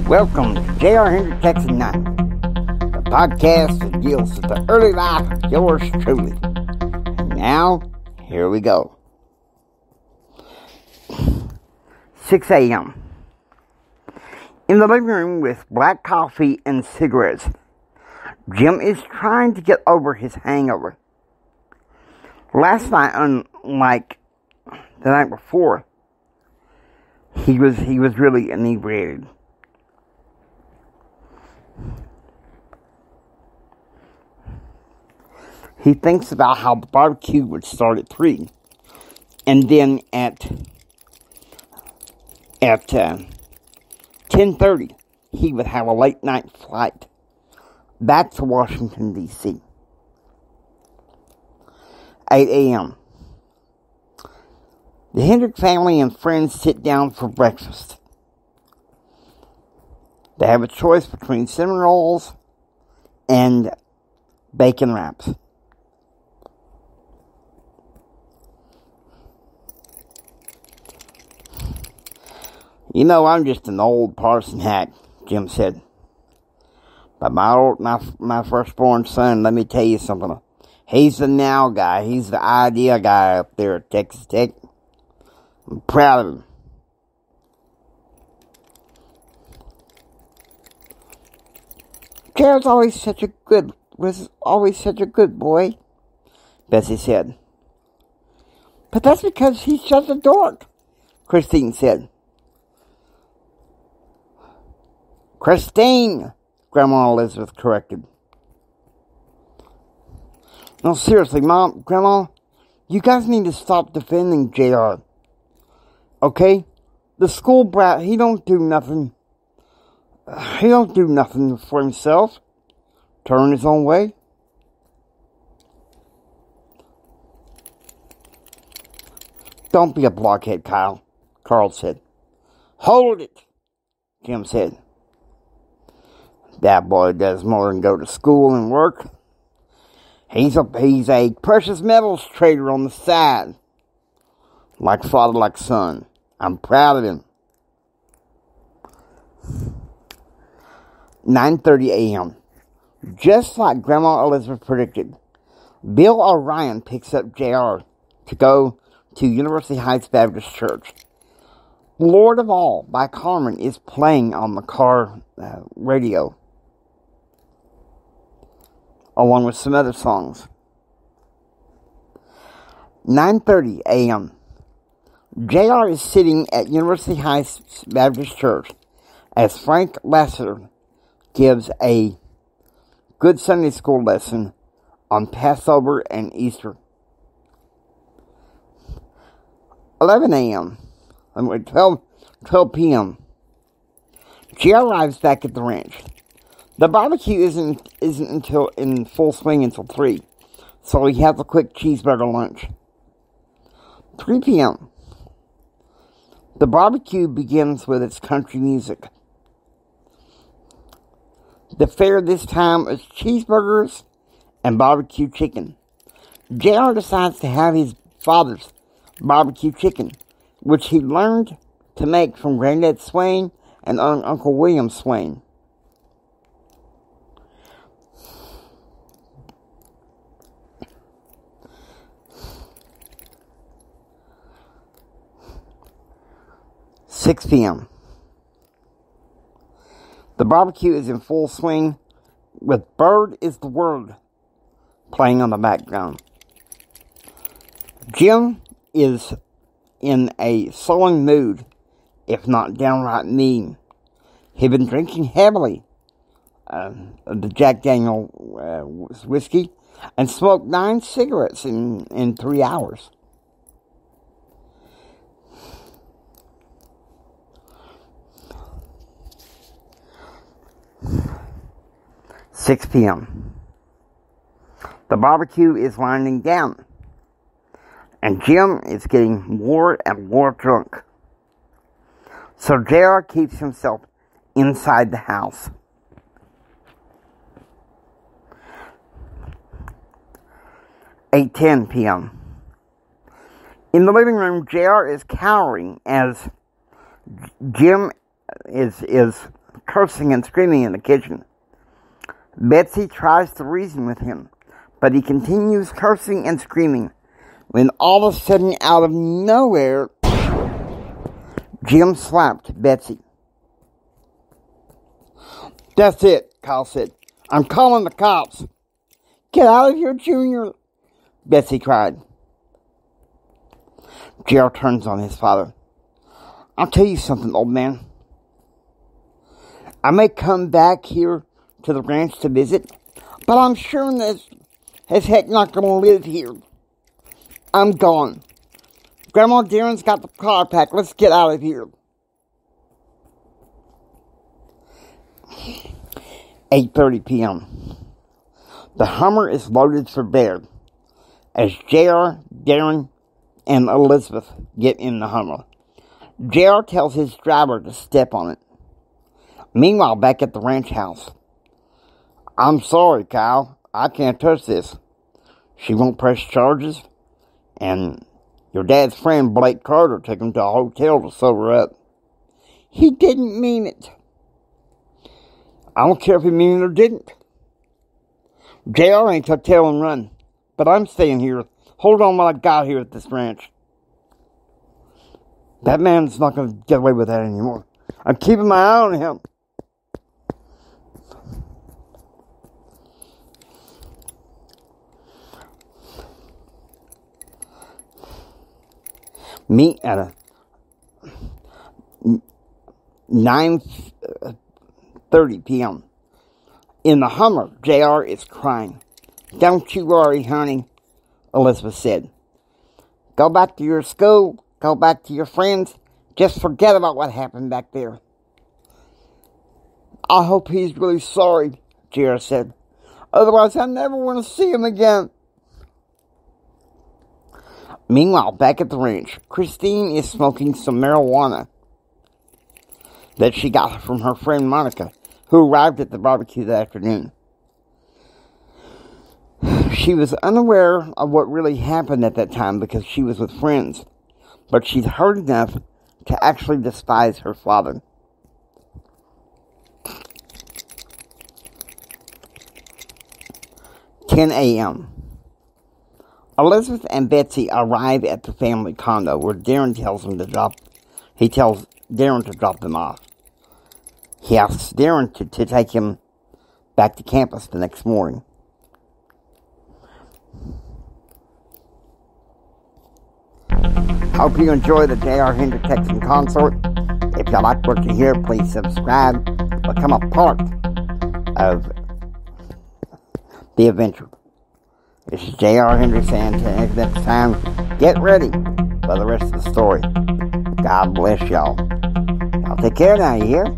Welcome to J.R. Hendrick Texas Night, the podcast that deals with the early life of yours truly. And now, here we go. 6 a.m. In the living room with black coffee and cigarettes, Jim is trying to get over his hangover. Last night, unlike the night before, he was really inebriated. He thinks about how the barbecue would start at 3, and then at 10:30 he would have a late night flight back to Washington, D.C. 8 a.m. The Hendrick family and friends sit down for breakfast. They have a choice between cinnamon rolls and bacon wraps. You know, I'm just an old parson hack, Jim said. But my firstborn son, let me tell you something. He's the now guy. He's the idea guy up there at Texas Tech. I'm proud of him. Jared's was always such a good boy, Bessie said. But that's because he's such a dork, Christine said. Christine, Grandma Elizabeth corrected. No, seriously, Mom, Grandma, you guys need to stop defending JR. Okay? The school brat, he don't do nothing. He don't do nothing for himself. Turn his own way. Don't be a blockhead, Kyle, Carl said. Hold it, Jim said. That boy does more than go to school and work. He's a precious metals trader on the side. Like father, like son. I'm proud of him. 9:30 a.m. Just like Grandma Elizabeth predicted, Bill O'Ryan picks up JR to go to University Heights Baptist Church. Lord of All by Carmen is playing on the car radio, along with some other songs. 9:30 a.m. JR is sitting at University Heights Baptist Church as Frank Lassiter gives a good Sunday school lesson on Passover and Easter. 11 a.m. 12 p.m. JR arrives back at the ranch. The barbecue isn't until in full swing until 3, so he has a quick cheeseburger lunch. 3 p.m. The barbecue begins with its country music. The fare this time is cheeseburgers and barbecue chicken. JR decides to have his father's barbecue chicken, which he learned to make from Granddad Swain and Uncle William Swain. $6 p.m. The barbecue is in full swing with Bird is the Word playing on the background. Jim is in a sullen mood, if not downright mean. He'd been drinking heavily the Jack Daniel whiskey and smoked 9 cigarettes in 3 hours. 6 p.m. The barbecue is winding down, and Jim is getting more and more drunk. So JR keeps himself inside the house. 8:10 p.m. In the living room, JR is cowering as Jim is cursing and screaming in the kitchen. Betsy tries to reason with him, but he continues cursing and screaming, when all of a sudden, out of nowhere, Jim slapped Betsy. "That's it," Kyle said. "I'm calling the cops." "Get out of here, Junior," Betsy cried. JR turns on his father. "I'll tell you something, old man. I may come back here to the ranch to visit, but I'm sure as heck not going to live here. I'm gone. Grandma Darren's got the car packed. Let's get out of here." 8:30 p.m. The Hummer is loaded for bear as JR, Darren, and Elizabeth get in the Hummer. JR tells his driver to step on it. Meanwhile, back at the ranch house. "I'm sorry, Kyle. I can't touch this. She won't press charges, and your dad's friend Blake Carter took him to a hotel to sober up." "He didn't mean it." "I don't care if he mean it or didn't. JR ain't took tail and run, but I'm staying here. Hold on while I got here at this ranch. That man's not going to get away with that anymore. I'm keeping my eye on him." Meet at 9:30 p.m. In the Hummer, JR is crying. "Don't you worry, honey," Elizabeth said. "Go back to your school. Go back to your friends. Just forget about what happened back there." "I hope he's really sorry," JR said. "Otherwise, I never want to see him again." Meanwhile, back at the ranch, Christine is smoking some marijuana that she got from her friend Monica, who arrived at the barbecue that afternoon. She was unaware of what really happened at that time because she was with friends, but she'd heard enough to actually despise her father. 10 a.m. Elizabeth and Betsy arrive at the family condo where Darren tells Darren to drop them off. He asks Darren to take him back to campus the next morning. Hope you enjoy the J.R. Hendrick Texan Consort. If you like what you hear, please subscribe. Become a part of the adventure. This is J.R. Hendrick saying until next time, get ready for the rest of the story. God bless y'all. Y'all take care now, you hear?